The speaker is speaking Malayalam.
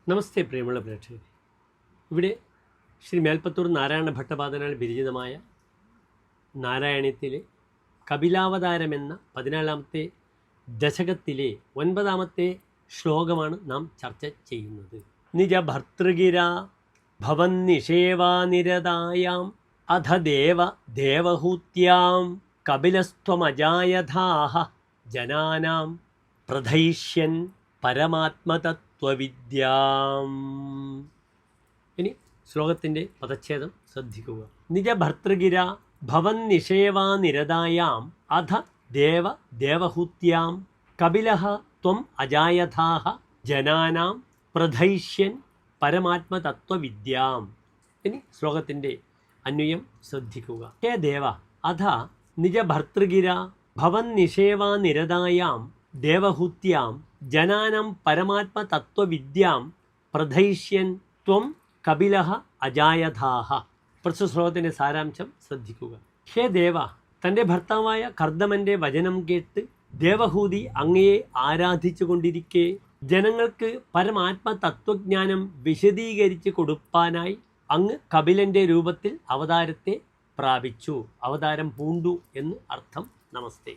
നമസ്തേ പ്രിയമുള്ള പ്രേക്ഷകരെ, ഇവിടെ ശ്രീ മേൽപ്പത്തൂർ നാരായണ ഭട്ടപാദനാൽ വിരചിതമായ നാരായണീയത്തിലെ കപിലാവതാരമെന്ന 14ാമത്തെ ദശകത്തിലെ 9ാമത്തെ ശ്ലോകമാണ് നാം ചർച്ച ചെയ്യുന്നത്. നിജ ഭർതൃഗിര ഭവന്നിഷേവാനിരതായാം അധ ദേവഹൂത്യാം കപിലസ്ത്വമജായഥാഹ ജനാനാം പ്രഥയിഷ്യൻ പരമാത്മതത്വവിദ്യാം. ഇനി ശ്ലോകത്തിൻ്റെ പദച്ഛേദം ശ്രദ്ധിക്കുക. നിജ ഭർതൃഗിര ഭവൻ നിഷേവാനിരതായാം അധ ദേവഹൂത്യാം കപിലഃ ത്വം അജായഥാഹ ജനാനാം പ്രഥയിഷ്യൻ പരമാത്മതത്വവിദ്യാം. ഇനി ശ്ലോകത്തിൻ്റെ അന്വയം ശ്രദ്ധിക്കുക. ഹേ ദേവ, അധ നിജ ഭർതൃഗിര ഭവൻ നിഷേവാനിരതായാം ദേവഹൂത്യാം ജനാനാം പരമാത്മതത്വവിദ്യാം പ്രഥയിഷ്യൻ ത്വം കപിലഃ അജായഥാഹ. പ്രസ്തുത ശ്ലോകത്തിൻ്റെ സാരാംശം ശ്രദ്ധിക്കുക. ഹേ ദേവ, തൻ്റെ ഭർത്താവായ കർദമൻ്റെ വചനം കേട്ട് ദേവഹൂതി അങ്ങയെ ആരാധിച്ചു കൊണ്ടിരിക്കെ ജനങ്ങൾക്ക് പരമാത്മതത്വജ്ഞാനം വിശദീകരിച്ച് കൊടുപ്പാനായി അങ്ങ് കപിലൻ്റെ രൂപത്തിൽ അവതാരത്തെ പ്രാപിച്ചു, അവതാരം പൂണ്ടു എന്ന് അർത്ഥം. നമസ്തേ.